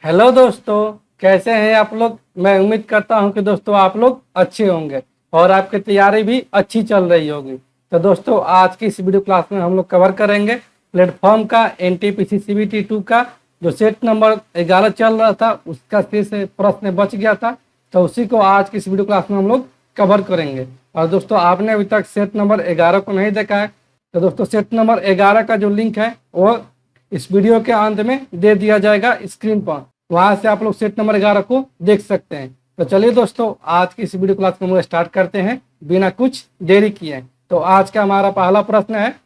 Hello दोस्तों, कैसे हैं आप लोग। मैं उम्मीद करता हूं कि दोस्तों आप लोग अच्छे होंगे और आपकी तैयारी भी अच्छी चल रही होगी। तो दोस्तों आज की इस वीडियो क्लास में हम लोग कवर करेंगे प्लेटफॉर्म का एनटीपीसी सीबीटी 2 का जो सेट नंबर 11 चल रहा था, उसका फिर से प्रश्न बच गया था। तो उसी को आज की इस वीडियो क्लास में हम लोग कवर करेंगे। और दोस्तों आपने अभी तक सेट नंबर 11 को नहीं देखा है तो दोस्तों सेट नंबर 11 का जो लिंक है वो इस वीडियो के अंत में दे दिया जाएगा स्क्रीन पर। वहां से आप लोग सेट नंबर 11 को देख सकते हैं। तो चलिए दोस्तों आज की इस वीडियो क्लास को हम लोग स्टार्ट करते हैं बिना कुछ देरी किए। तो आज का हमारा पहला प्रश्न है,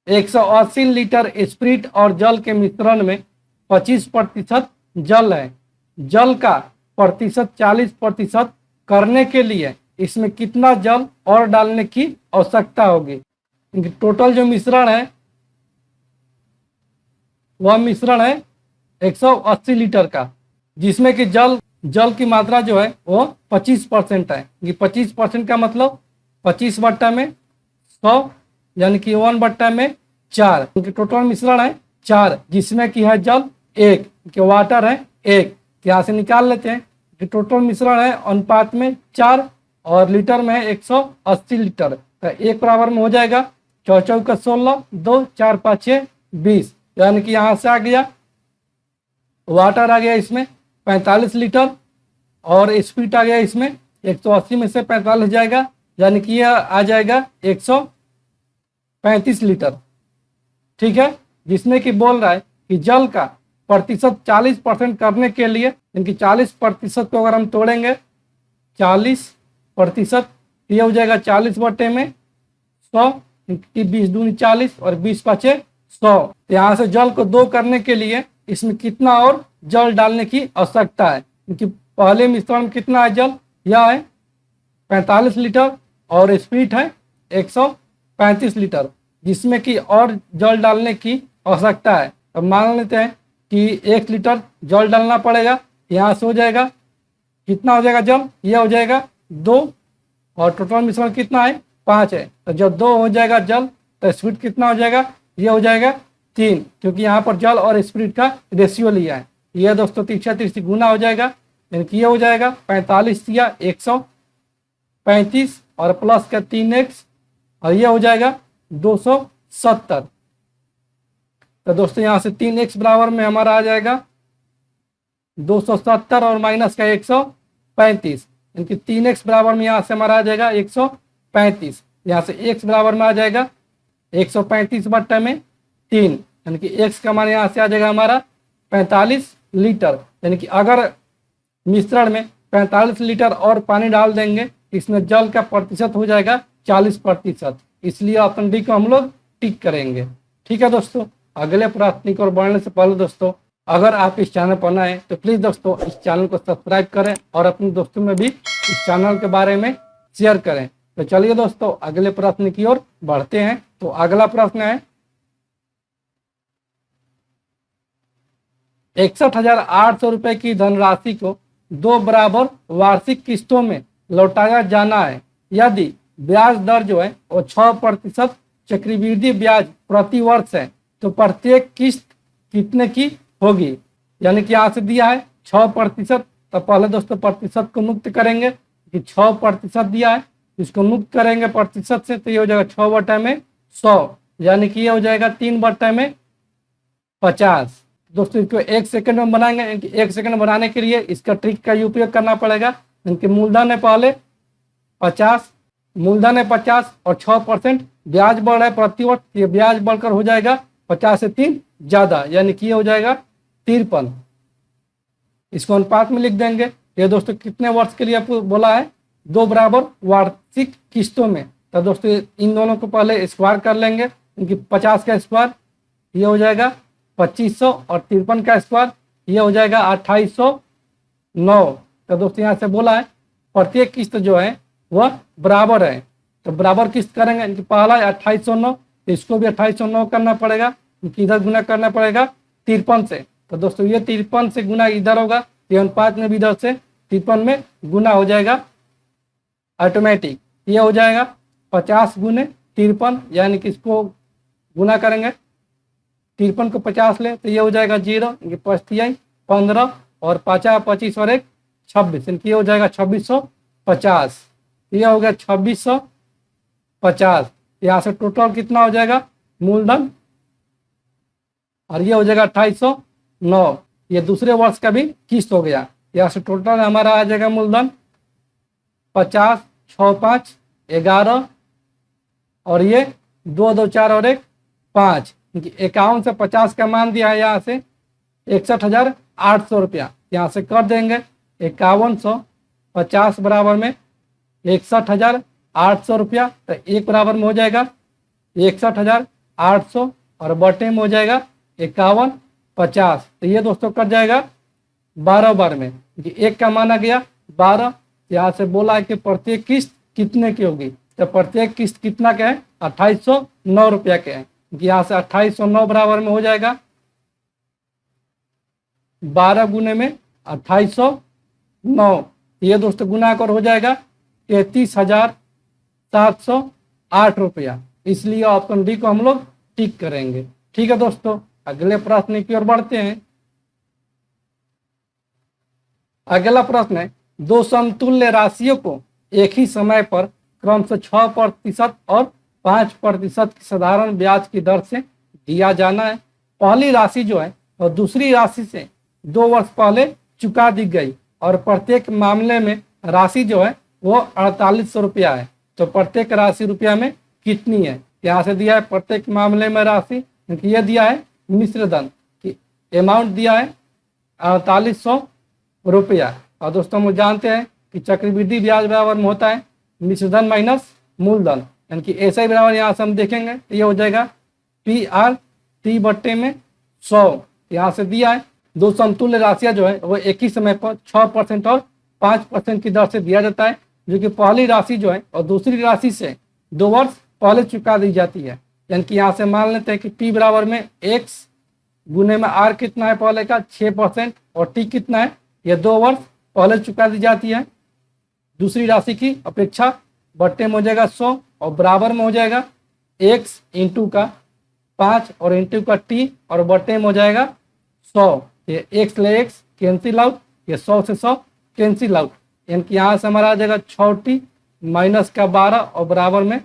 180 लीटर स्प्रिट और जल के मिश्रण में 25% जल है। जल का प्रतिशत 40% करने के लिए इसमें कितना जल और डालने की आवश्यकता होगी। टोटल जो मिश्रण है वह मिश्रण है 180 लीटर का, जिसमें कि जल की मात्रा जो है वो 25% है। ये 25% का मतलब 25 बट्टा में 100 यानी कि 1/4। टोटल मिश्रण है 4, जिसमें कि है जल 1 कि वाटर है 1। यहाँ से निकाल लेते हैं कि टोटल मिश्रण है अनुपात में 4 और लीटर में है 180 लीटर। तो 1 बराबर में हो जाएगा 4 चौका 16, 2 4 5 6 20, यानी कि यहाँ से आ गया वाटर आ गया इसमें 45 लीटर और स्प्रिट आ गया इसमें 180 में से 45 जाएगा, यानी कि यह आ जाएगा 135 लीटर। ठीक है, जिसमें कि बोल रहा है कि जल का प्रतिशत 40% करने के लिए, इनकी 40% को अगर हम तोड़ेंगे 40%, ये हो जाएगा 40 बटे में 100, 20 दूनी 40 और 20 पाँचे 100। यहाँ से जल को 2 करने के लिए इसमें कितना और जल डालने की आवश्यकता है, क्योंकि पहले मिश्रण में कितना है जल, यह है 45 लीटर और स्प्रिट है 135 लीटर, जिसमें कि और जल डालने की आवश्यकता है। अब मान लेते हैं कि 1 लीटर जल डालना पड़ेगा। यहाँ से हो जाएगा कितना हो जाएगा जल, यह हो जाएगा 2 और टोटल मिश्रण कितना है 5 है। तो जब 2 हो जाएगा जल तो स्प्रिट कितना हो जाएगा, यह हो जाएगा 3, क्योंकि यहाँ पर जल और स्प्रिट का रेशियो लिया है। यह दोस्तों तीसरा तीसरी गुना हो जाएगा, यानी कि यह हो जाएगा 45 या 135 और प्लस का 3x और यह हो जाएगा 270। तो दोस्तों यहाँ से 3x बराबर में हमारा आ जाएगा 270 और माइनस का 135, यानी 3x बराबर में यहाँ से हमारा आ जाएगा 135। यहाँ से x बराबर में आ जाएगा 135 बट्टा में 3, यानी कि x का मान यहाँ से आ जाएगा हमारा 45 लीटर। यानी कि अगर मिश्रण में 45 लीटर और पानी डाल देंगे इसमें जल का प्रतिशत हो जाएगा 40%, इसलिए ऑप्शन डी को हम लोग टिक करेंगे। ठीक है दोस्तों, अगले प्रश्न की ओर बढ़ने से पहले दोस्तों अगर आप इस चैनल पर नए हैं तो प्लीज दोस्तों इस चैनल को सब्सक्राइब करें और अपने दोस्तों में भी इस चैनल के बारे में शेयर करें। तो चलिए दोस्तों अगले प्रश्न की ओर बढ़ते हैं। तो अगला प्रश्न है, 61,800 रुपए की धनराशि को 2 बराबर वार्षिक किस्तों में लौटाया जाना है। यदि ब्याज दर जो है वो 6% चक्रवृद्धि ब्याज प्रति वर्ष है तो प्रत्येक किस्त कितने की होगी। यानी कि यहाँ से दिया है 6%, तो पहले दोस्तों प्रतिशत को मुक्त करेंगे कि 6% दिया है, इसको मुक्त करेंगे प्रतिशत से तो ये हो जाएगा 6 बटा में 100, यानी कि ये हो जाएगा 3 बटा में 50। दोस्तों इसको 1 सेकंड में बनाएंगे, इनकी 1 सेकंड बनाने के लिए इसका ट्रिक का उपयोग करना पड़ेगा। इनके मूलधन है पहले 50, मूलधन है 50 और 6% ब्याज बढ़ रहा है प्रति वर्ष, ये ब्याज बढ़कर हो जाएगा 50 से 3 ज्यादा, यानी कि ये हो जाएगा 53। इसको अनुपात में लिख देंगे। ये दोस्तों कितने वर्ष के लिए आपको बोला है, 2 बराबर वार्षिक किस्तों में। तो दोस्तों इन दोनों को पहले स्क्वायर कर लेंगे, इनकी 50 का स्क्वायर ये हो जाएगा 2500 और 53 का स्क्वायर ये हो जाएगा 2809। तो दोस्तों यहाँ से बोला है प्रत्येक किस्त जो है वह बराबर है, तो बराबर किस्त करेंगे। इनकी पहला है 2809, तो इसको भी 2809 करना पड़ेगा, क्योंकि इधर गुना करना पड़ेगा 53 से। तो दोस्तों ये 53 से गुना इधर होगा, ये अनुपात में भी इधर से 53 में गुना हो जाएगा ऑटोमेटिक। ये हो जाएगा 50 गुने 53, यानी कि इसको गुना करेंगे, 53 को 50 ले तो ये हो जाएगा 0, इनकी 5 15 और 5 25 और 1 26, इनकी ये हो जाएगा 2650। ये हो गया 2650। यहाँ से टोटल कितना हो जाएगा मूलधन, और ये हो जाएगा 2809। ये दूसरे वर्ष का भी किस्त हो गया। यहाँ से टोटल हमारा आ जाएगा मूलधन 50 6 5 11 और ये 2 2 4 और 1 5। 51 से 50 का मान दिया है यहाँ से 61,800 रुपया। यहाँ से कर देंगे 5150 बराबर में 61,800 रुपया, तो एक बराबर में हो जाएगा 61,800 और बटे में हो जाएगा 5150। तो ये दोस्तों कट जाएगा 12 बार में। एक का माना गया 12। यहाँ से बोला है कि प्रत्येक किस्त कितने की होगी, तो प्रत्येक किस्त कितना के है 2809 रुपया के हैं। यहाँ से 2809 बराबर में हो जाएगा 12 गुने में 2809। ये दोस्तों गुना कर हो जाएगा 33,708 रुपया। इसलिए ऑप्शन डी को हम लोग टिक करेंगे। ठीक है दोस्तों, अगले प्रश्न की ओर बढ़ते हैं। अगला प्रश्न है, दो समतुल्य राशियों को एक ही समय पर क्रमशः 6% और 5% की साधारण ब्याज की दर से दिया जाना है। पहली राशि जो है और दूसरी राशि से 2 वर्ष पहले चुका दी गई और प्रत्येक मामले में राशि जो है वो 4800 रुपया है। तो प्रत्येक राशि रुपया में कितनी है? यहाँ से दिया है प्रत्येक मामले में राशि, क्योंकि ये दिया है मिश्र धन की अमाउंट दिया है 4800 रुपया। और दोस्तों हम जानते हैं कि चक्रवृद्धि ब्याज बराबर में होता है मिश्र धन माइनस मूलधन, यानी कि ऐसा ही बराबर यहाँ से हम देखेंगे तो ये हो जाएगा PRT बट्टे में 100। यहाँ से दिया है दो समतुल्य राशियां जो है वो एक ही समय पर 6% और 5% की दर से दिया जाता है, जो कि पहली राशि जो है और दूसरी राशि से 2 वर्ष पहले चुका दी जाती है। यानी कि यहाँ से मान लेते हैं कि P बराबर में X गुने में R कितना है पहले का 6% और T कितना है ये 2 वर्ष पहले चुका दी जाती है दूसरी राशि की अपेक्षा। बट्टे में हो जाएगा 100 और बराबर में हो जाएगा X इंटू का 5 और इंटू का T और बट्टे में हो जाएगा 100। ये X ले X कैंसिल आउट, ये 100 से 100 कैंसिल आउट, यानी कि यहाँ से हमारा आ जाएगा 6T माइनस का 12 और बराबर में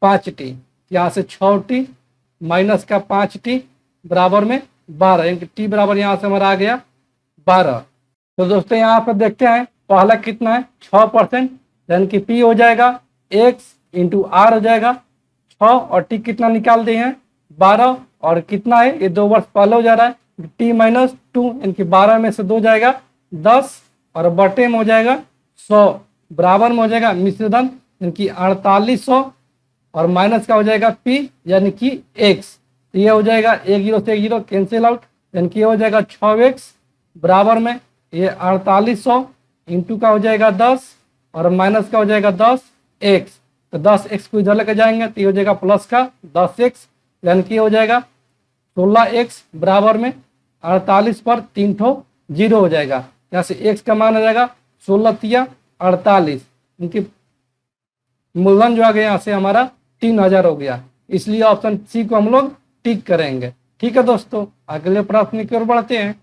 5T। यहाँ से 6T माइनस का 5T बराबर में 12, यानी कि T बराबर यहाँ से हमारा आ गया 12। तो दोस्तों यहाँ पर देखते हैं पहला कितना है 6%, यानी कि P हो जाएगा X इंटू R हो जाएगा 6 और T कितना निकाल दिए हैं 12 और कितना है ये 2 वर्ष पहले हो जा रहा है T माइनस 2, यानी कि 12 में से 2 जाएगा 10 और बटे में हो जाएगा 100 बराबर में हो जाएगा मिश्र धन, यानी कि 4800 और माइनस का हो जाएगा P यानी कि X। तो ये हो जाएगा 1 0 से 1 0 कैंसिल आउट, यानी कि ये हो जाएगा 6X बराबर में ये 4800 इंटू का हो जाएगा 10 और माइनस का हो जाएगा 10X। तो 10X को इधर लेकर जाएंगे तो ये हो जाएगा प्लस का 10X, यानी कि हो जाएगा 16X बराबर में 48 पर 3 ठो 0 हो जाएगा। यहाँ से X का मान हो जाएगा 16 तिया 48, इनकी मूलधन जो आ गया यहाँ से हमारा 3000 हो गया। इसलिए ऑप्शन सी को हम लोग टिक करेंगे। ठीक है दोस्तों, अगले प्रश्न की ओर बढ़ते हैं।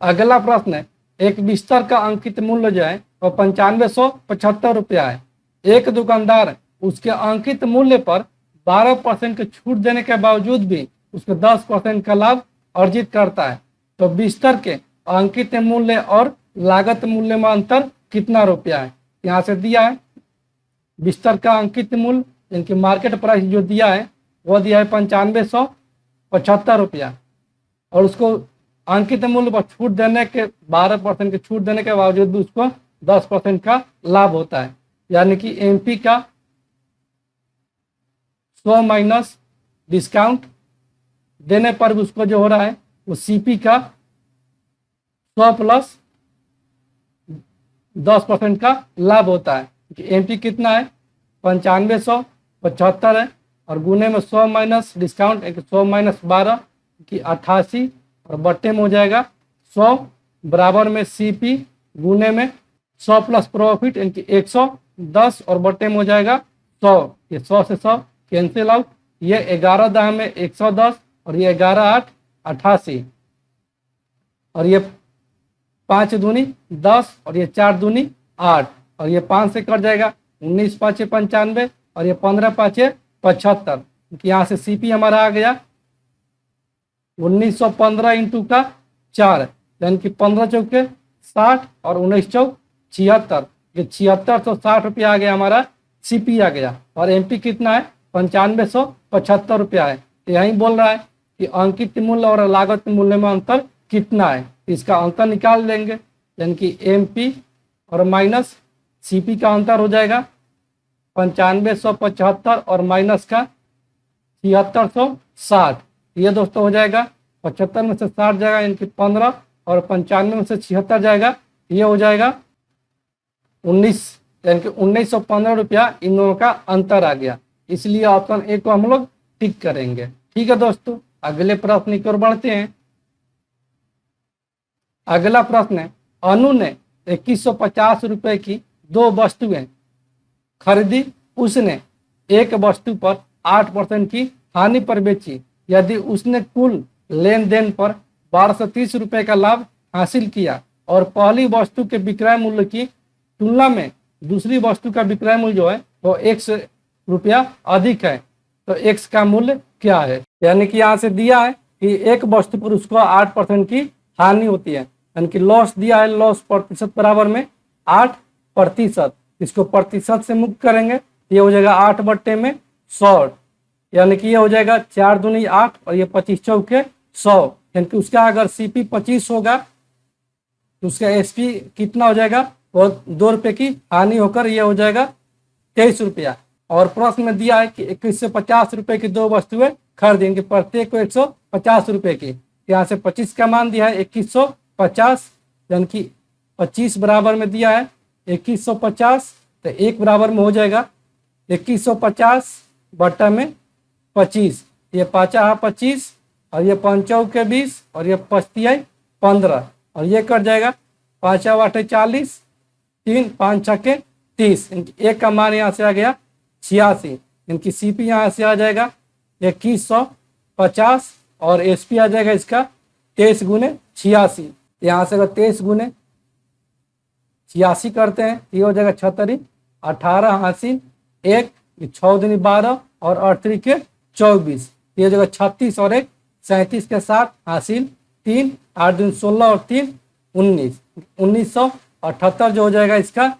अगला प्रश्न है, एक बिस्तर का अंकित मूल्य जो है वो 9575 रुपया है। एक दुकानदार उसके अंकित मूल्य पर 12% की छूट देने के बावजूद भी उसको 10% का लाभ अर्जित करता है। तो बिस्तर के अंकित मूल्य और लागत मूल्य में अंतर कितना रुपया है? यहाँ से दिया है बिस्तर का अंकित मूल्य, इनकी मार्केट प्राइस जो दिया है वो दिया है 9575 रुपया, और उसको अंकित मूल्य पर छूट देने के 12% की छूट देने के बावजूद भी उसको 10% का लाभ होता है। यानी कि MP का 100 माइनस डिस्काउंट देने पर भी उसको जो हो रहा है वो CP का 100 प्लस 10% का लाभ होता है। MP कितना है 9575 है और गुने में 100 माइनस डिस्काउंट 100 माइनस 12 की 88 और बट्टे में हो जाएगा 100 बराबर में CP गुने में 100 प्लस प्रॉफिट यानी कि 110 और बट्टे में हो जाएगा 100। ये 100 से 100 कैंसिल आउट, ये 11 दाह में 110 और ये 11 8 88 और ये 5 दूनी 10 और ये 4 दूनी 8 और ये 5 से कट जाएगा 19 पाँचे 95 और ये 15 पाँचे 75। यहाँ से सीपी हमारा आ गया 1915 इंटू का 4 यानी कि 15 चौके 60 और 19 चौक 76। ये 7660 रुपया आ गया हमारा सीपी आ गया। और एमपी कितना है 9575 रुपया है। तो यही बोल रहा है कि अंकित मूल्य और लागत मूल्य में अंतर कितना है। इसका अंतर निकाल लेंगे यानी कि एमपी और माइनस सीपी का अंतर हो जाएगा 9575 और माइनस का 7660। ये दोस्तों हो जाएगा 75 में से 60 जाएगा यानी कि 15 और 95 में से 76 जाएगा, ये हो जाएगा 19 यानी कि 1915 रुपया इन दोनों का अंतर आ गया। इसलिए ऑप्शन ए को हम लोग टिक करेंगे। ठीक है दोस्तों, अगले प्रश्न की ओर बढ़ते हैं। अगला प्रश्न है, अनु ने 2150 रुपए की 2 वस्तुएं खरीदी, उसने एक वस्तु पर 8% की हानि पर बेची। यदि उसने कुल लेन देन पर 1230 रुपए का लाभ हासिल किया और पहली वस्तु के विक्रय मूल्य की तुलना में दूसरी वस्तु का विक्रय मूल्य जो है वो x रुपया अधिक है, तो x का मूल्य क्या है। यानी कि यहाँ से दिया है कि एक वस्तु पर उसको 8% की हानि होती है, यानी कि लॉस दिया है, लॉस प्रतिशत बराबर में 8%। इसको प्रतिशत से मुक्त करेंगे, ये हो जाएगा 8/100, यानी कि ये हो जाएगा 4 दूनी 8 और ये 25 चौके 100। यानी कि उसका अगर सीपी 25 होगा तो उसका एसपी कितना हो जाएगा, वो 2 रुपये की हानि होकर ये हो जाएगा 23 रुपया। और प्रश्न में दिया है कि 2150 रुपए की 2 वस्तुएं खरीदेंगे, प्रत्येक को 150 रुपए की। यहाँ से 25 का मान दिया है 2150, यानी कि 25 बराबर में दिया है 2150, तो 1 बराबर में हो जाएगा 2150 बट्टा में 25, ये 5 25 और ये 5 के 20 और ये 25 15 और ये कट जाएगा 5 8 40, 3 5 6 के 30। एक का मान यहाँ से आ गया 86, इनकी सीपी यहाँ से आ जाएगा 2150 और एसपी आ जाएगा इसका 23 गुने 86। यहाँ से अगर 23 गुने 86 करते हैं ये हो जाएगा 76, 18 हासिल 1, 6 दूनी 12 और 8 के 24, ये हो जाएगा 36 और 1 37 के साथ हासिल 3, 8 दूनी 16 और 3 19, 1978 जो हो जाएगा इसका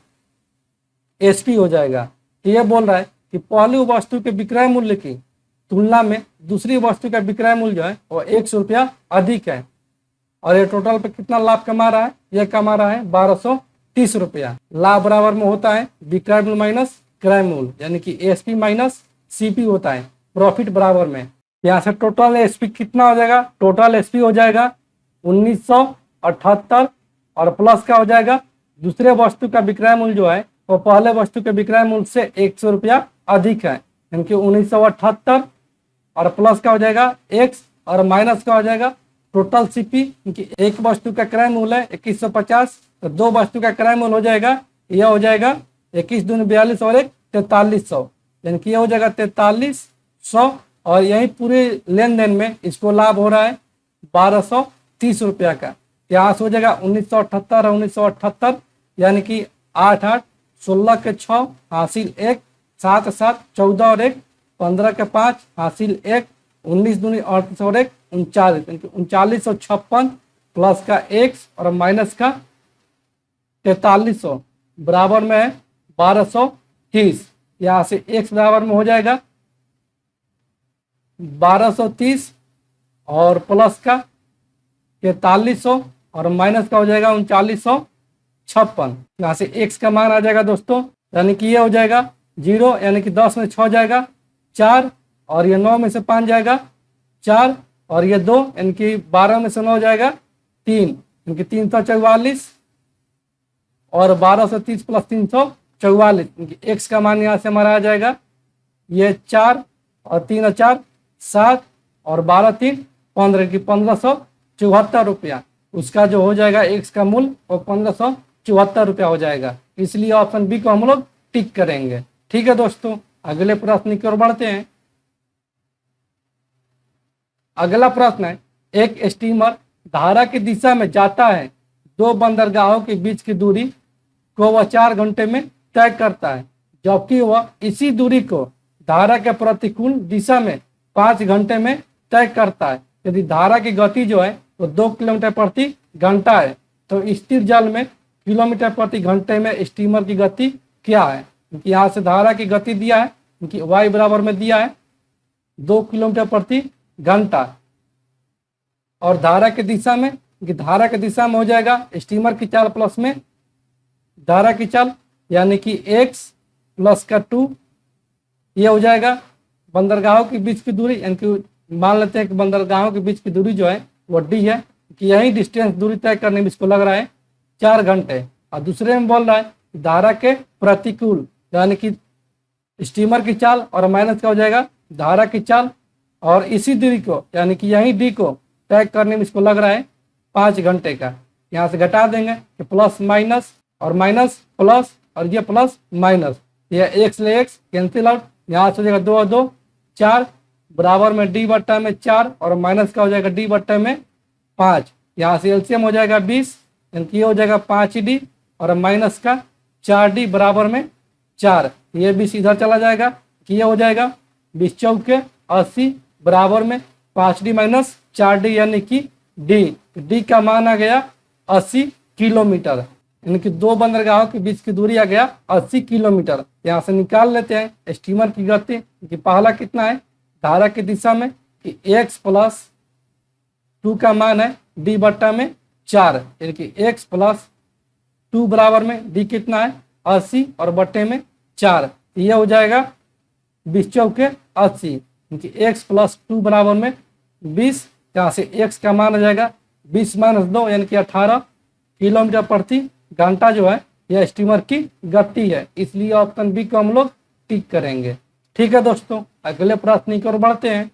एसपी हो जाएगा। ये बोल रहा है कि पहली वस्तु के विक्रय मूल्य की तुलना में दूसरी वस्तु का विक्रय मूल्य जो है वो 100 रुपया अधिक है और ये टोटल पे कितना लाभ कमा रहा है, ये कमा रहा है 1230 रुपया। लाभ बराबर में होता है विक्रय मूल्य माइनस क्रय मूल्य, यानी कि एसपी माइनस सीपी होता है प्रॉफिट बराबर में। यहाँ से टोटल एसपी कितना हो जाएगा, टोटल एसपी हो जाएगा 1978 और प्लस का हो जाएगा दूसरे वस्तु का विक्रय मूल्य जो है वो पहले वस्तु के विक्रय मूल्य से 100 रुपया अधिक है, यानी कि 1978 और प्लस का हो जाएगा x और माइनस का हो जाएगा टोटल सीपी, क्योंकि एक वस्तु का क्रय मूल्य है 2150, तो 2 वस्तु का क्रय मूल्य हो जाएगा, यह हो जाएगा 21 दूनी 42 और 1 4300, यानी कि यह हो जाएगा 4300। और यही पूरे लेन देन में इसको लाभ हो रहा है 1230 रुपया का। यहाँ से हो जाएगा 1978 और 1978, यानी कि 8 8 16 के 6 हासिल 1, 7 7 14 और 1 15 के 5 हासिल 1, 19 दूनी 38 और 1 39, 3956 प्लस का x और माइनस का 4300 बराबर में है 1230। यहाँ से x बराबर में हो जाएगा 1230 और प्लस का 4300 और माइनस का हो जाएगा 3956। यहाँ से x का मान आ जाएगा दोस्तों, यानी कि ये हो जाएगा 0, यानी कि 10 में 6 जाएगा 4 और ये 9 में से 5 जाएगा 4 और ये 2, यानी कि 12 में से 9 जाएगा 3, यानी कि 344 और 1230 प्लस 344, यानी कि x का मान यहाँ से हमारा आ जाएगा ये 4 और 3 और 4 7 और 12 3 15 की 1574 रुपया। उसका जो हो जाएगा x का मूल्य वो 1574 रुपया हो जाएगा। इसलिए ऑप्शन बी को हम लोग टिक करेंगे। ठीक है दोस्तों, अगले प्रश्न की ओर बढ़ते हैं। अगला प्रश्न है, एक स्टीमर धारा की दिशा में जाता है, दो बंदरगाहों के बीच की दूरी को वह 4 घंटे में तय करता है, जबकि वह इसी दूरी को धारा के प्रतिकूल दिशा में 5 घंटे में तय करता है। यदि धारा की गति जो है वो 2 किलोमीटर प्रति घंटा है, तो स्थिर जल में किलोमीटर प्रति घंटे में स्टीमर की गति क्या है? क्योंकि यहाँ से धारा की गति दिया है, क्योंकि y बराबर में दिया है 2 किलोमीटर प्रति घंटा, और धारा की दिशा में, कि धारा की दिशा में हो जाएगा स्टीमर की चाल प्लस में धारा की चाल, यानी कि x प्लस का 2, ये हो जाएगा बंदरगाहों के बीच की दूरी, यानी कि मान लेते हैं कि बंदरगाहों के बीच की दूरी जो है वो d है, कि यही डिस्टेंस दूरी तय करने में इसको लग रहा है 4 घंटे। और दूसरे में बोल रहा है धारा के प्रतिकूल, यानी कि स्टीमर की चाल और माइनस का हो जाएगा धारा की चाल, और इसी दूरी को यानी कि यही डी को तय करने में इसको लग रहा है 5 घंटे का। यहाँ से घटा देंगे कि प्लस माइनस और माइनस प्लस और ये प्लस माइनस, ये एक्स ले एक्स कैंसिल आउट, यहाँ से हो जाएगा 2 और 2 4, बराबर में डी बट्टा में 4 और माइनस का हो जाएगा डी बट्टा में 5। यहाँ से एलसीएम हो जाएगा 20, यानी कि ये हो जाएगा 5d और माइनस का 4d बराबर में 4, ये 20 इधर चला जाएगा, कि ये हो जाएगा 20 चौके 80 बराबर में 5d माइनस 4d, यानी कि डी का मान आ गया 80 किलोमीटर, यानी कि दो बंदरगाहों के बीच की दूरी आ गया 80 किलोमीटर। यहाँ से निकाल लेते हैं स्टीमर की गति, कि पहला कितना है धारा की दिशा में, कि x प्लस 2 का मान है d बट्टा में 4, यानी कि x प्लस 2 बराबर में d कितना है 80 और बट्टे में 4, ये हो जाएगा 20 चौके 80, यानी कि x प्लस 2 बराबर में 20, यहाँ से x का मान आ जाएगा 20 माइनस 2, यानी कि 18 किलोमीटर प्रति घंटा जो है यह स्टीमर की गति है, इसलिए ऑप्शन बी को हम लोग टिक करेंगे। ठीक है दोस्तों, अगले प्रश्न की ओर बढ़ते हैं।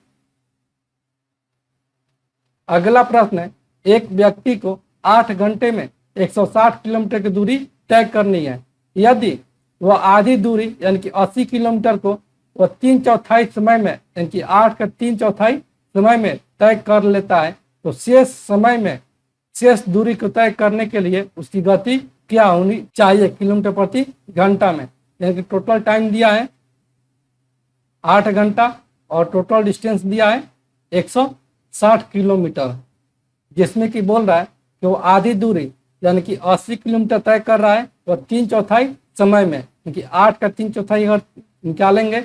अगला प्रश्न है, एक व्यक्ति को 8 घंटे में 160 किलोमीटर की दूरी तय करनी है। यदि वह आधी दूरी यानी कि 80 किलोमीटर को वह 3/4 समय में, यानी कि 8 का 3/4 समय में तय कर लेता है, तो शेष दूरी को तय करने के लिए उसकी गति क्या होनी चाहिए किलोमीटर प्रति घंटा में? यानी कि टोटल टाइम दिया है 8 घंटा और टोटल डिस्टेंस दिया है 160 किलोमीटर, जिसमें कि बोल रहा है कि वो आधी दूरी यानी कि 80 किलोमीटर तय कर रहा है और 3/4 समय में, क्योंकि 8 का 3/4 अगर निकालेंगे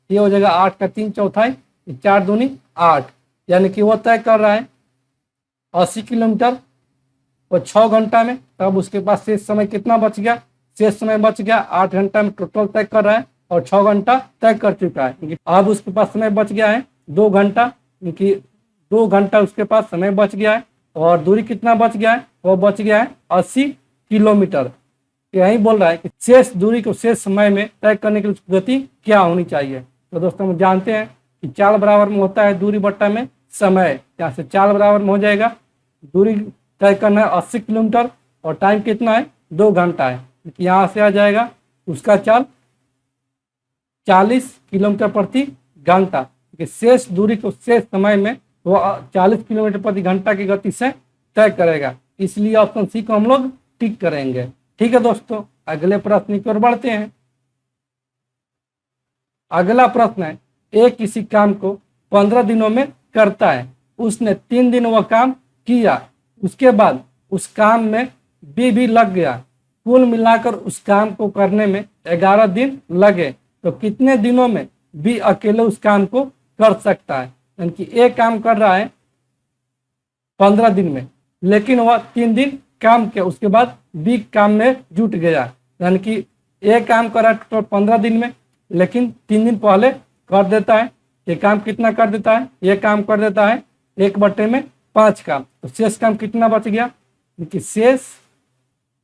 ये हो जाएगा 8 का 3/4, 4 दूनी 8, यानी कि वो तय कर रहा है 80 किलोमीटर और 6 घंटा में। तब उसके पास शेष समय कितना बच गया? शेष समय बच गया 8 घंटा में टोटल तय कर रहा है और 6 घंटा तय कर चुका है। अब उसके पास समय बच गया है 2 घंटा, क्योंकि 2 घंटा उसके पास समय बच गया है, और दूरी कितना बच गया है? वो बच गया है 80 किलोमीटर। यही बोल रहा है कि शेष दूरी को शेष समय में तय करने के लिए गति क्या होनी चाहिए। तो दोस्तों हम जानते हैं कि चाल बराबर में होता है दूरी बट्टा में समय, यहाँ से चाल बराबर में हो जाएगा दूरी तय करना है 80 किलोमीटर और टाइम कितना है 2 घंटा है, यहाँ से आ जाएगा उसका चाल 40 किलोमीटर प्रति घंटा, शेष दूरी को शेष समय में वो 40 किलोमीटर प्रति घंटा की गति से तय करेगा, इसलिए ऑप्शन सी को हम लोग टिक करेंगे। ठीक है दोस्तों, अगले प्रश्न की ओर बढ़ते हैं। अगला प्रश्न है, एक किसी काम को 15 दिनों में करता है, उसने 3 दिन वह काम किया, उसके बाद उस काम में बी भी लग गया, कुल मिलाकर उस काम को करने में 11 दिन लगे, तो कितने दिनों में बी अकेले उस काम को कर सकता है? यानी कि ए काम कर रहा है 15 दिन में, लेकिन वह 3 दिन काम किया, उसके बाद बी काम में जुट गया, यानी कि ए काम कर रहा है तो 15 दिन में, लेकिन 3 दिन पहले कर देता है। ये काम कितना कर देता है? ये काम कर देता है 1/5 काम, तो शेष काम कितना बच गया? क्योंकि शेष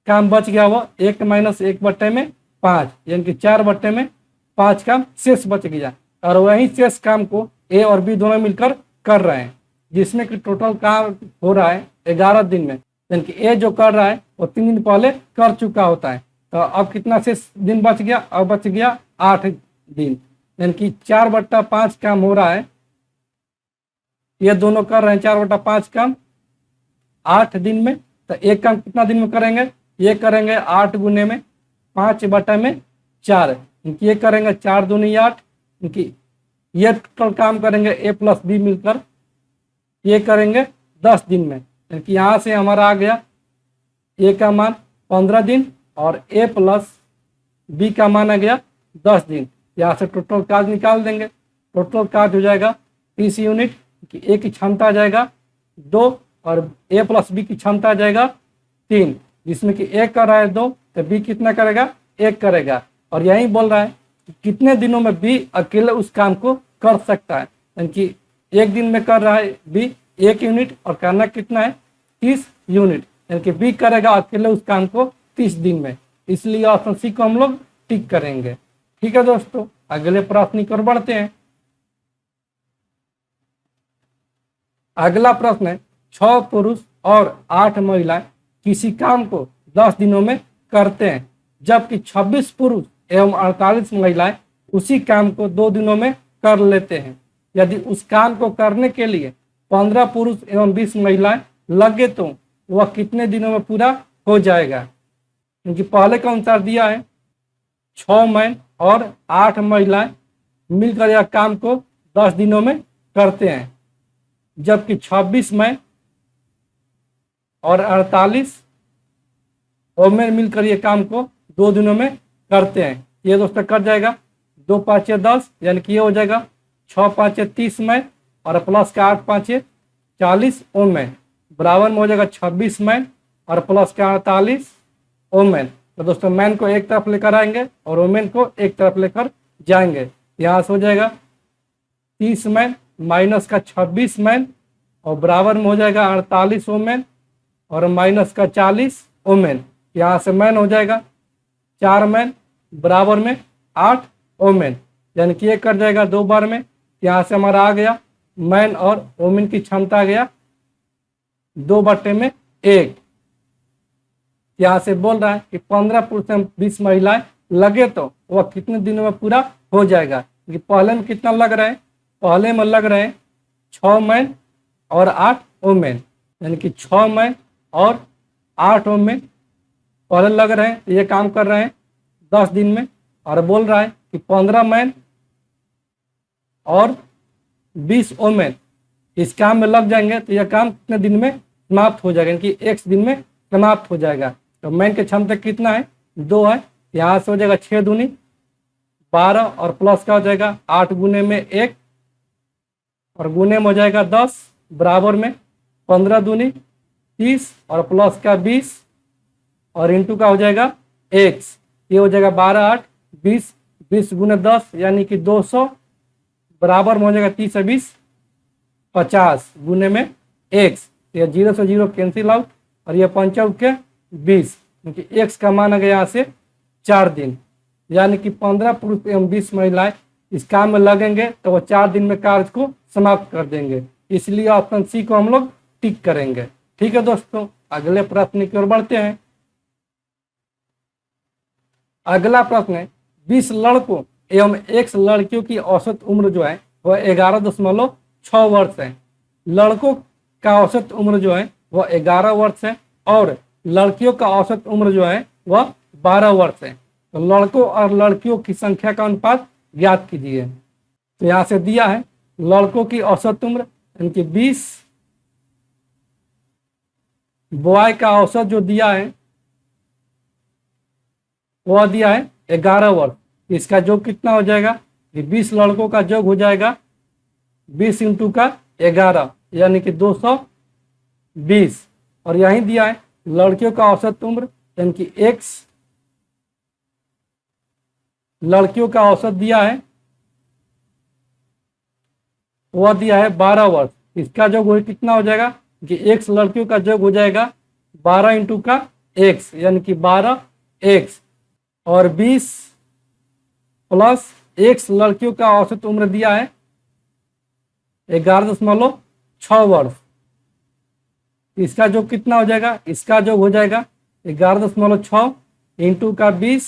काम बच गया वो 1 - 1/5, यानी कि 4/5 काम शेष बच गया, और वही शेष काम को ए और बी दोनों मिलकर कर रहे हैं, जिसमें कि टोटल काम हो रहा है 11 दिन में, यानी कि ए जो कर रहा है वो 3 दिन पहले कर चुका होता है। तो अब कितना शेष दिन बच गया? अब बच गया 8 दिन, यानी कि 4/5 काम हो रहा है ये दोनों कर रहे हैं 4/5 काम 8 दिन में। तो एक काम कितना दिन में करेंगे, ये करेंगे 8 गुने में 5/4, इनकी ये करेंगे 4 दूनी 8, इनकी ये टोटल काम करेंगे ए प्लस बी मिलकर, ये करेंगे 10 दिन में। इनकी यहाँ से हमारा आ गया ए का मान 15 दिन और ए प्लस बी का मान आ गया 10 दिन। यहाँ से टोटल कार्य निकाल देंगे। टोटल कार्य हो जाएगा 30 यूनिट, ए की क्षमता आ जाएगा 2 और ए प्लस बी की क्षमता आ जाएगा 3, जिसमें कि ए कर रहा है 2 तो बी कितना करेगा 1 करेगा। और यही बोल रहा है कि कितने दिनों में बी अकेले उस काम को कर सकता है, यानी कि 1 दिन में कर रहा है बी 1 यूनिट और करना कितना है 30 यूनिट, यानी कि बी करेगा अकेले उस काम को 30 दिन में। इसलिए ऑप्शन सी को हम लोग टिक करेंगे। ठीक है दोस्तों, अगले प्रश्न की ओर बढ़ते हैं। अगला प्रश्न है 6 पुरुष और 8 महिलाएं किसी काम को 10 दिनों में करते हैं, जबकि 26 पुरुष एवं 48 महिलाएं उसी काम को 2 दिनों में कर लेते हैं। यदि उस काम को करने के लिए 15 पुरुष एवं 20 महिलाएं लगे तो वह कितने दिनों में पूरा हो जाएगा। क्योंकि पहले का अनुसार दिया है 6 मैन और 8 महिलाएं मिलकर यह काम को 10 दिनों में करते हैं, जबकि 26 मैन और 48 वोमेन मिलकर ये काम को 2 दिनों में करते हैं। ये दोस्तों कट जाएगा 2 5 10, यानी कि ये हो जाएगा 6 5 30 मैन और प्लस का 8 5 40 वोमेन, बराबर में हो जाएगा 26 मैन और प्लस का 48 वोमेन। तो दोस्तों मैन को एक तरफ लेकर आएंगे और वोमेन को एक तरफ लेकर जाएंगे। यहाँ से हो जाएगा 30 मैन माइनस का 26 मैन और बराबर में हो जाएगा 48 वोमेन और माइनस का 40 वोमेन। यहाँ से मैन हो जाएगा 4 मैन बराबर में 8 वोमेन, यानी कि ये कर जाएगा 2 बार में। यहाँ से हमारा आ गया मैन और वोमेन की क्षमता आ गया 2/1। यहाँ से बोल रहा है कि 15 पुरुष एवं 20 महिलाएं लगे तो वह कितने दिनों में पूरा हो जाएगा। कि पहले में कितना लग रहा है, पहले में लग रहे हैं 6 मैन और 8 वोमेन, यानी कि 6 मैन और 8 वोमेन पहले लग रहे हैं। ये काम कर रहे हैं 10 दिन में और बोल रहा है कि 15 मैन और 20 वोमेन इस काम में लग जाएंगे तो यह काम कितने दिन में समाप्त हो जाएगा, यानी कि 1 दिन में समाप्त हो जाएगा। तो मैन की क्षमता कितना है 2 है, यहाँ से हो जाएगा 6 दूनी 12 और प्लस का हो जाएगा 8 गुने में 1 और गुने में हो जाएगा 10 बराबर में 15 दूनी 30 और प्लस का 20 और इंटू का हो जाएगा x, ये हो जाएगा 12 8 20, 20 गुने 10 यानी कि 200 बराबर में हो जाएगा 30 20 50 गुने में x, ये 0 से 0 कैंसिल आउट और ये 5 के 20, क्योंकि x का मान आ गया यहाँ से 4 दिन, यानी कि 15 पुरुष एवं 20 महिलाएं इस काम में लगेंगे तो वह 4 दिन में कार्य को समाप्त कर देंगे। इसलिए ऑप्शन सी को हम लोग टिक करेंगे। ठीक है दोस्तों, अगले प्रश्न की ओर बढ़ते हैं। अगला प्रश्न है 20 लड़कों एवं 1 लड़कियों की औसत उम्र जो है वह 11.6 वर्ष है। लड़कों का औसत उम्र जो है वह 11 वर्ष है और लड़कियों का औसत उम्र जो है वह 12 वर्ष है। तो लड़कों और लड़कियों की संख्या का अनुपात ज्ञात कीजिए। तो यहाँ से दिया है लड़कों की औसत उम्र यानी कि 20, बॉय का औसत जो दिया है वह दिया है 11 वर्ष। इसका योग कितना हो जाएगा कि 20 लड़कों का योग हो जाएगा 20 इंटू का 11 यानी कि 220 और यही दिया है लड़कियों का औसत उम्र यानी कि x, लड़कियों का औसत दिया है वह दिया है 12 वर्ष। इसका योग हो कितना हो जाएगा कि x लड़कियों का योग हो जाएगा 12 इंटू का x यानी कि 12x और 20 प्लस x लड़कियों का औसत उम्र दिया है 11.6 वर्ष। इसका योग कितना हो जाएगा, इसका योग हो जाएगा 11.6 इंटू का 20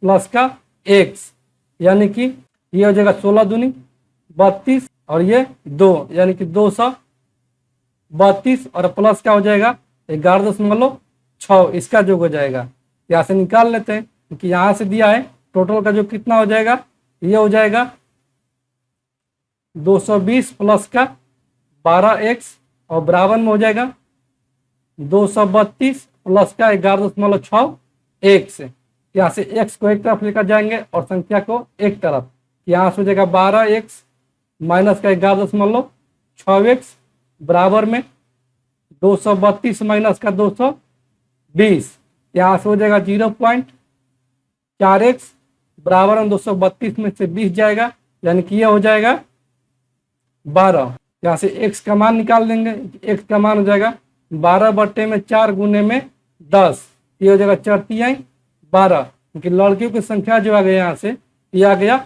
प्लस का x यानी कि ये हो जाएगा 16 दूनी 32 और ये 2 यानी कि 220 32 और प्लस क्या हो जाएगा 11.6, इसका योग हो जाएगा। यहाँ से निकाल लेते हैं क्योंकि यहाँ से दिया है टोटल का जो कितना हो जाएगा, ये हो जाएगा 220 प्लस का 12x और बराबर में हो जाएगा 232 प्लस का 11.6 x। यहाँ से x को एक तरफ लेकर जाएंगे और संख्या को एक तरफ, यहाँ से हो जाएगा 12x माइनस का 11.6x बराबर में 232 माइनस का 220, यहाँ से हो जाएगा 0.4x बराबर में 232 में से 20 जाएगा, यानी कि ये हो जाएगा 12। यहाँ से x का मान निकाल देंगे, x का मान हो जाएगा 12/4 गुने में 10, ये हो जाएगा 4×3=12, क्योंकि लड़कियों की संख्या जो आ गया यहाँ से ये आ गया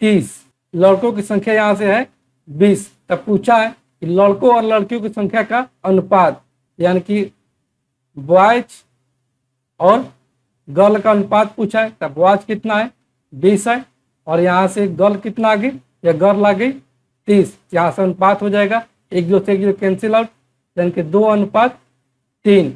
30, लड़कों की संख्या यहाँ से है 20। तब पूछा है कि लड़कों और लड़कियों की संख्या का अनुपात, यानी कि बॉयज और गर्ल का अनुपात पूछा है। तब बॉयज कितना है 20 है और यहाँ से गर्ल कितना आ गई, या गर्ल आ गई 30, यहाँ से अनुपात हो जाएगा 1 से 1 कैंसिल आउट, यानी कि 2:3,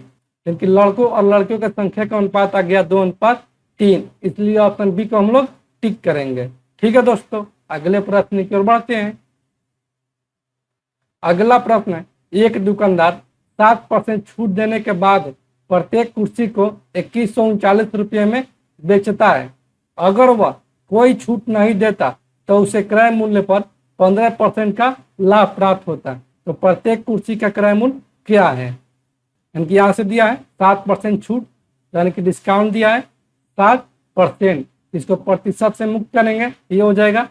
क्योंकि लड़कों और लड़कियों की संख्या का अनुपात आ गया 2:3, इसलिए ऑप्शन बी को हम लोग टिक करेंगे। ठीक है दोस्तों, अगले प्रश्न की ओर बढ़ते हैं। अगला प्रश्न है, एक दुकानदार 7% छूट देने के बाद प्रत्येक कुर्सी को 2139 रुपये में बेचता है। अगर वह कोई छूट नहीं देता तो उसे क्रय मूल्य पर 15% का लाभ प्राप्त होता है। तो प्रत्येक कुर्सी का क्रय मूल्य क्या है, यानी कि यहाँ से दिया है 7% छूट, यानी कि डिस्काउंट दिया है 7%, इसको प्रतिशत से मुक्त करेंगे, ये हो जाएगा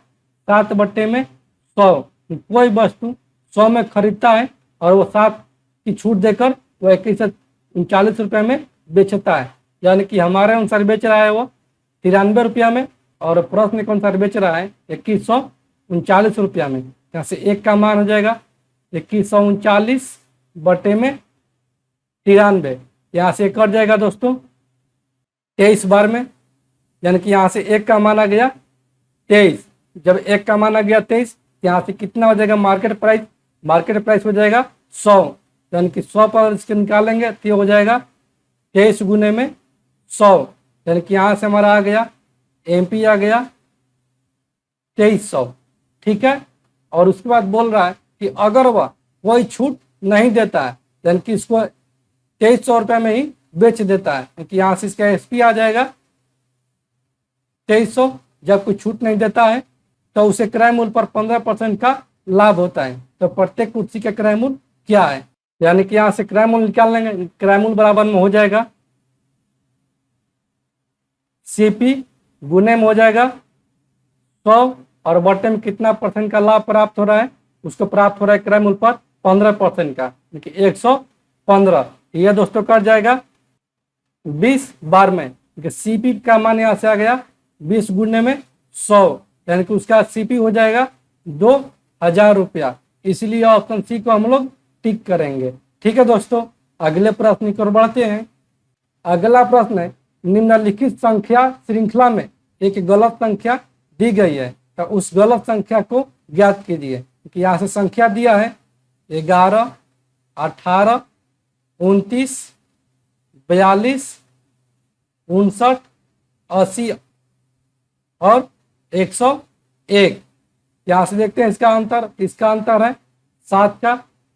7/100। कोई वस्तु 100 में खरीदता है और वो 7 की छूट देकर वो 2139 रुपये में बेचता है, यानी कि हमारे अनुसार बेच रहा है वो 93 रुपया में और प्रश्न के अनुसार बेच रहा है 2139 रुपया में। यहाँ से एक का मान हो जाएगा 2139/93, यहाँ से कट जाएगा दोस्तों 23 बार में, यानी कि यहाँ से एक का मान आ गया 23। जब एक का मान आ गया 23, यहाँ से कितना हो जाएगा मार्केट प्राइस, मार्केट प्राइस हो जाएगा 100, यानी कि 100 पर इसके निकालेंगे तो ये हो जाएगा 23 गुने में 100, यानी कि यहाँ से हमारा आ गया MP आ गया 2300। ठीक है, और उसके बाद बोल रहा है कि अगर वह कोई छूट नहीं देता है, यानी कि इसको 2300 रुपये में ही बेच देता है, क्योंकि यहाँ से इसका SP आ जाएगा 2300। जब कोई छूट नहीं देता है तो उसे क्रय मूल्य पर 15% का लाभ होता है। तो प्रत्येक कुर्सी का क्रय मूल्य क्या है, यानी कि यहाँ से क्रय मूल्य निकाल लेंगे, क्रय मूल्य बराबर में हो जाएगा CP गुने में हो जाएगा 100 और बटे में कितना % का लाभ प्राप्त हो रहा है, उसको प्राप्त हो रहा है क्रय मूल्य पर 15% का, यानी कि 115। यह दोस्तों कट जाएगा 20 बार में, CP का मान यहाँ से आ गया 20 गुने में 100, यानी कि उसका CP हो जाएगा 2000 रुपया, इसलिए ऑप्शन सी को हम लोग टिक करेंगे। ठीक है दोस्तों, अगले प्रश्न की ओर बढ़ते हैं। अगला प्रश्न है, निम्नलिखित संख्या श्रृंखला में एक गलत संख्या दी गई है, तो उस गलत संख्या को ज्ञात कीजिए। कि यहाँ से संख्या दिया है 11, 18, 29, 42, 59, 80 और 101। यहाँ से देखते हैं इसका अंतर है 7 का,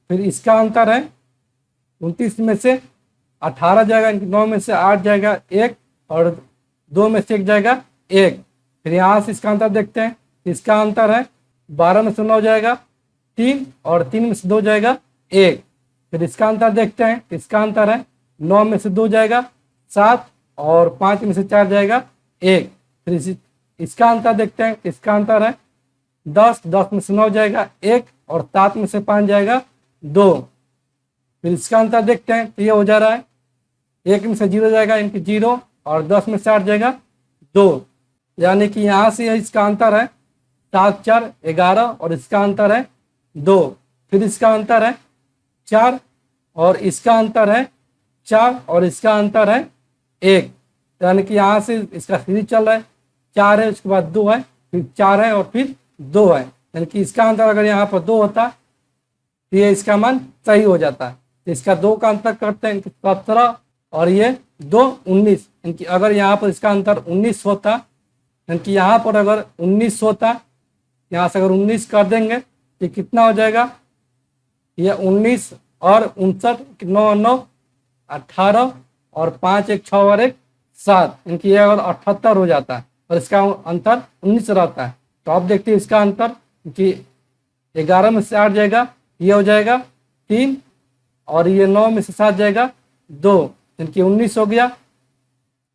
फिर इसका अंतर है 29 में से 18 जाएगा, 9 में से 8 जाएगा 1 और 2 में से 1 जाएगा 1। फिर यहाँ से इसका अंतर देखते हैं, इसका अंतर है 12 में से 9 जाएगा 3 और 3 में से 2 जाएगा 1। फिर इसका अंतर देखते हैं, इसका अंतर है 9 में से 2 जाएगा 7 और 5 में से 4 जाएगा 1। फिर इसका अंतर देखते हैं, इसका अंतर है 10 में से 9 जाएगा 1 और 7 में से 5 जाएगा 2। फिर इसका अंतर देखते हैं तो ये हो जा रहा है 1 में से 0 जाएगा, इनकी 0 और 10 में से 8 जाएगा 2, यानी कि यहाँ से इसका अंतर है 7, 4, 11 और इसका अंतर है 2। फिर इसका अंतर है 4 और इसका अंतर है 4 और इसका अंतर है 1, यानी कि यहाँ से इसका सीरीज चल रहा है, 4 है उसके बाद 2 है फिर 4 है और फिर 2 है, यानी कि इसका अंतर अगर यहाँ पर 2 होता तो ये इसका मान सही हो जाता है। तो इसका 2 का अंतर करते हैं, 17 और ये 2 19। इनकी अगर यहाँ पर इसका अंतर 19 होता, यानी यहाँ पर अगर 19 होता, यहाँ से अगर 19 कर देंगे तो कितना हो जाएगा, ये 19 और 59, 9 9 18 और 5 1 6 और 1 7, इनकी ये अगर 78 हो जाता है और इसका अंतर 19 रहता है। तो आप देखते हैं इसका अंतर कि 11 में से 8 जाएगा, ये हो जाएगा 3 और ये 9 में से 7 जाएगा 2, इनकी 19 हो गया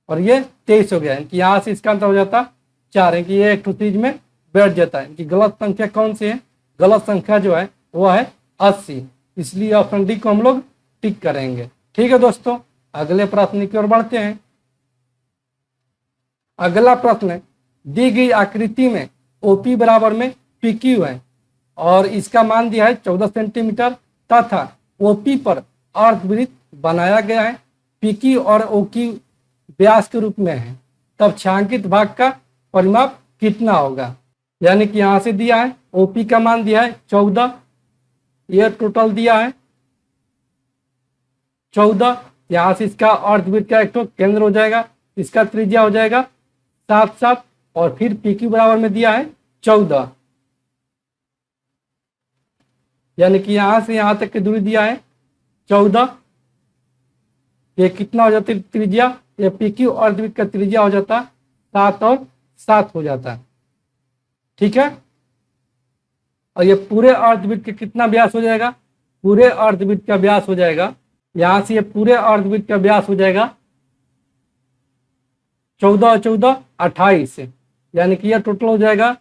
और ये 23 हो गया। इनकी यहाँ से इसका अंतर हो जाता 4, इनकी ये एक चीज में बैठ जाता है। इनकी गलत संख्या कौन सी है, गलत संख्या जो है वो है 80, इसलिए ऑप्शन डी को हम लोग टिक करेंगे। ठीक है दोस्तों, अगले प्रश्न की ओर बढ़ते हैं। अगला प्रश्न, दी गई आकृति में ओपी बराबर में पीक्यू है और इसका मान दिया है 14 सेंटीमीटर तथा ओपी पर अर्धवृत्त बनाया गया है, पीक्यू और ओक्यू व्यास के रूप में है, तब छायांकित भाग का परिमाप कितना होगा। यानी कि यहाँ से दिया है ओपी का मान दिया है 14, ये टोटल दिया है 14, यहाँ से इसका अर्धवृत्त का एक तो केंद्र हो जाएगा, इसका त्रिज्या हो जाएगा 7 7 और फिर पीक्यू बराबर में दिया है 14, यानी कि यहाँ से यहाँ तक की दूरी दिया है 14, ये कितना हो जाता है त्रिज्या, ये पीक्यू अर्धवृत्त का त्रिज्या हो जाता 7 और 7 हो जाता है। ठीक है, और ये पूरे अर्धवृत्त का कितना व्यास हो जाएगा, पूरे अर्धवृत्त का व्यास हो जाएगा, यहां से ये पूरे अर्धवृत्त का व्यास हो जाएगा 14 और 14 28, यानी कि यह टोटल हो जाएगा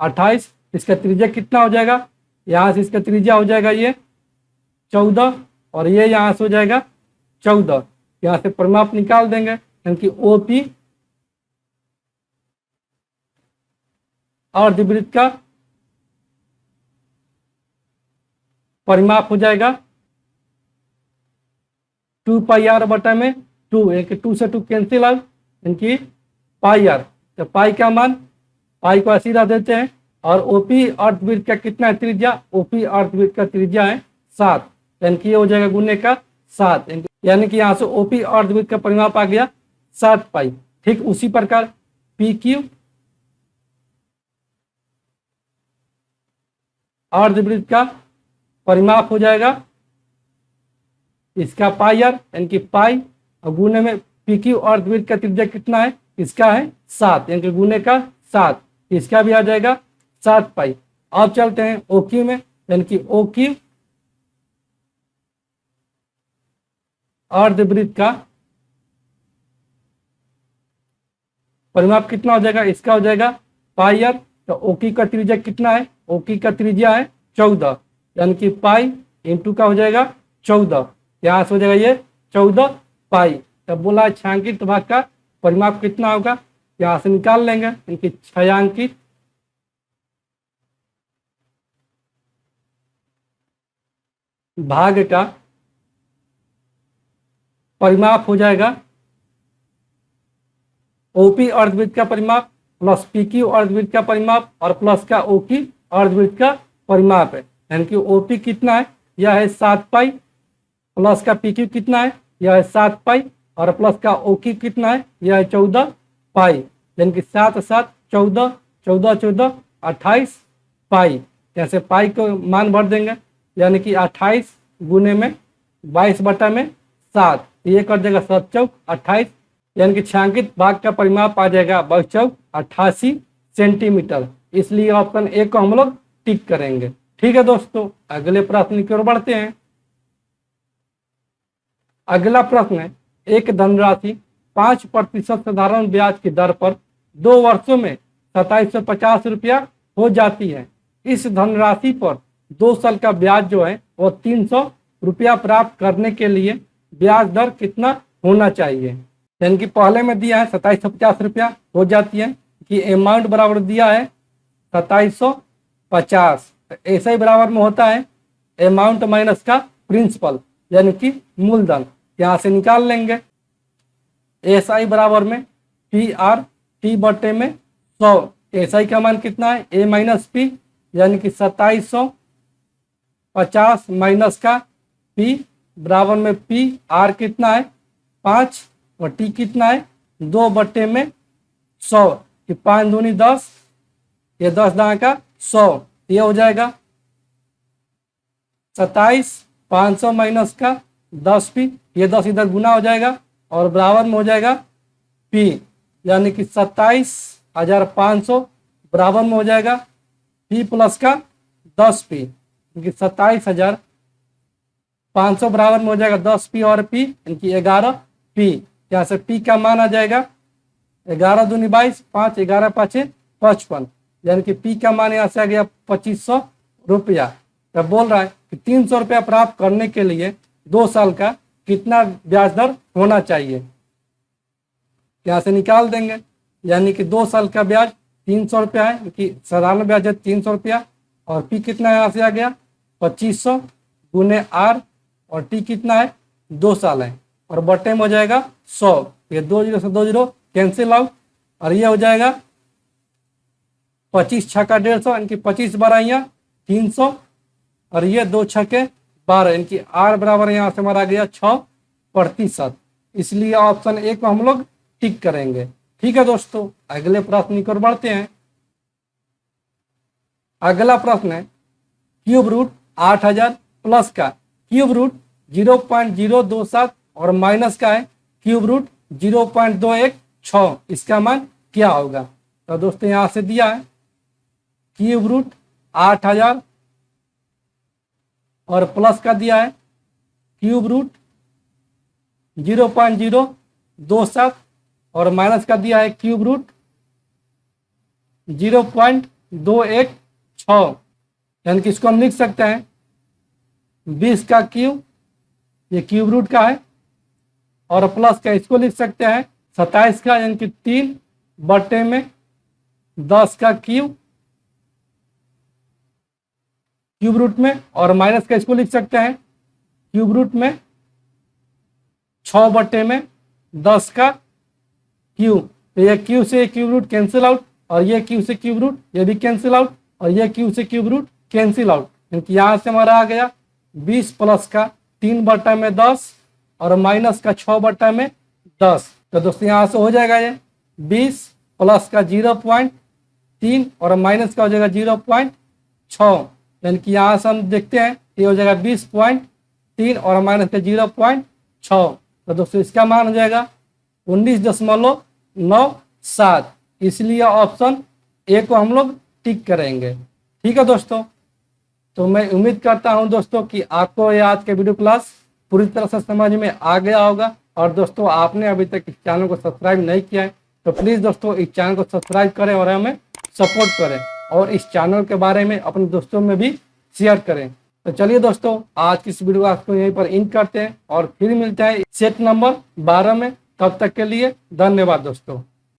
28। इसका त्रिज्या कितना हो जाएगा, यहाँ से इसका त्रिज्या हो जाएगा ये 14 और ये यहाँ से हो जाएगा 14, यहाँ से परिमाप निकाल देंगे, यानी कि ओपी अर्धवृत्त का परिमाप हो जाएगा 2 पाई आर बटा में 2, यानी 2 से 2 कैंसिल आउट, यानी पाई आर, तो पाई का मान, पाई को ऐसे रख देते हैं। और ओपी अर्धवृत्त का कितना है त्रिज्या, ओपी अर्धवृत्त का त्रिज्या है 7, यानी कि ये हो जाएगा गुने का 7, यानी कि यहाँ से ओपी अर्धवृत्त का परिमाप आ गया 7 पाई। ठीक उसी प्रकार पी क्यू अर्धवृत्त का परिमाप हो जाएगा इसका पाई आर, यानी कि पाई और गुने में पी क्यू अर्धवृत्त का त्रिज्या कितना है, इसका है 7, यानी कि गुने का 7, इसका भी आ जाएगा 7 पाई। अब चलते हैं ओ क्यू में, यानी कि ओ क्यू अर्धवृत्त का परिमाप कितना हो जाएगा, इसका हो जाएगा पाई आर, तो ओ क्यू का त्रिज्या कितना है, ओ क्यू का त्रिज्या है 14, यानी कि पाई इंटू का हो जाएगा 14, यहाँ से हो जाएगा ये 14 पाई। तब बोला छायांकित भाग का परिमाप कितना होगा, यहाँ से निकाल लेंगे, इनकी छायांकित भाग का परिमाप हो जाएगा ओपी अर्धवृत्त का परिमाप प्लस पीक्यू अर्धवृत्त का परिमाप और प्लस का ओक्यू अर्धवृत्त का परिमाप है, यानी कि ओपी कितना है, यह है 7 पाई, प्लस का पीक्यू कितना है, यह है 7 पाई और प्लस का ओक्यू कितना है, यह है 14 पाई, यानी कि 7 7 14 14 14 28 पाई। जैसे पाई को मान भर देंगे, यानी कि 28 गुने में 22 बटा में 7, ये कर देगा 7 चौक 28, यानी कि छायांकित भाग का परिमाप आ जाएगा 22 चौक 88 सेंटीमीटर। इसलिए ऑप्शन ए को हम लोग टिक करेंगे। ठीक है दोस्तों, अगले प्रश्न की ओर बढ़ते हैं। अगला प्रश्न है, एक धनराशि 5% साधारण ब्याज की दर पर 2 वर्षों में 2750 रुपया हो जाती है। इस धनराशि पर 2 साल का ब्याज जो है वो 300 रुपया प्राप्त करने के लिए ब्याज दर कितना होना चाहिए। यानी कि पहले में दिया है 2750 रुपया हो जाती है, कि अमाउंट बराबर दिया है 2750, ऐसा ही बराबर में होता है अमाउंट माइनस का प्रिंसिपल, यानी कि मूलधन, यहाँ से निकाल लेंगे। एसआई बराबर में पी आर टी बटे में 100, एसआई का मान कितना है, ए माइनस पी, यानी कि 2700 50 माइनस का P बराबर में P, R कितना है 5 और T कितना है 2/100 कि 5 दूनी 10, ये 10 दाएं का 100, ये हो जाएगा 27 500 माइनस का 10P, ये 10 इधर गुना हो जाएगा और बराबर में हो जाएगा P, यानी कि 27,500 बराबर में हो जाएगा P प्लस का 10P, क्योंकि 27,500 बराबर में हो जाएगा 10P और P यानी कि 11P। यहाँ से P का मान आ जाएगा 11 दूनी 22, 5 11 5 55, यानी कि P का मान यहाँ से आ गया 2500 रुपया। तब बोल रहा है कि 300 रुपया प्राप्त करने के लिए 2 साल का कितना ब्याज दर होना चाहिए। यहाँ से निकाल देंगे, यानी कि 2 साल का ब्याज 300 रुपया है, क्योंकि साधारण ब्याज है 300 रुपया, और P कितना यहाँ से आ गया 2500 गुने R, और T कितना है 2 साल है, और बटे में हो जाएगा 100, ये 2 जीरो से 2 जीरो कैंसिल आउट, और ये हो जाएगा 25 छक्का 150, यानी 25 बारह यहाँ 300, और ये 2 छक्के 12, यानी कि R बराबर यहाँ से हमारा गया 6%। इसलिए ऑप्शन ए को हम लोग टिक करेंगे। ठीक है दोस्तों, अगले प्रश्न की ओर बढ़ते हैं। अगला प्रश्न है क्यूब रूट 8000 प्लस का क्यूब रूट 0.027 और माइनस का है क्यूब रूट 0.216, इसका मान क्या होगा। तो दोस्तों यहां से दिया है क्यूब रूट 8000 और प्लस का दिया है क्यूब रूट 0.027 और माइनस का दिया है क्यूब रूट 0.216, यानी कि इसको हम लिख सकते हैं 20 का क्यूब, ये क्यूब रूट का है, और प्लस का इसको लिख सकते हैं 27 का, यानी कि 3/10 का क्यूब रूट में, और माइनस का इसको लिख सकते हैं क्यूब रूट में 6/10 का क्यूब। तो ये क्यूब से क्यूब रूट कैंसिल आउट, और ये क्यूब से क्यूब रूट ये भी कैंसिल आउट, और ये क्यूब से क्यूब रूट कैंसिल आउट, यानी यहां से हमारा आ गया 20 प्लस का 3/10 और माइनस का 6/10। तो दोस्तों यहां से हो जाएगा ये 20 प्लस का 0.3 और माइनस का हो जाएगा 0.6, यानी कि यहाँ से हम देखते हैं ये हो जाएगा 20.3 और माइनस का 0.6। तो दोस्तों इसका मान हो जाएगा 19.97, इसलिए ऑप्शन ए को हम लोग टिक करेंगे। ठीक है दोस्तों, तो मैं उम्मीद करता हूं दोस्तों कि आपको ये आज के वीडियो क्लास पूरी तरह से समझ में आ गया होगा। और दोस्तों आपने अभी तक इस चैनल को सब्सक्राइब नहीं किया है तो प्लीज़ दोस्तों इस चैनल को सब्सक्राइब करें और हमें सपोर्ट करें, और इस चैनल के बारे में अपने दोस्तों में भी शेयर करें। तो चलिए दोस्तों, आज की इस वीडियो क्लास को यहीं पर एंड करते हैं और फिर मिलते हैं सेट नंबर 12 में। तब तक के लिए धन्यवाद दोस्तों।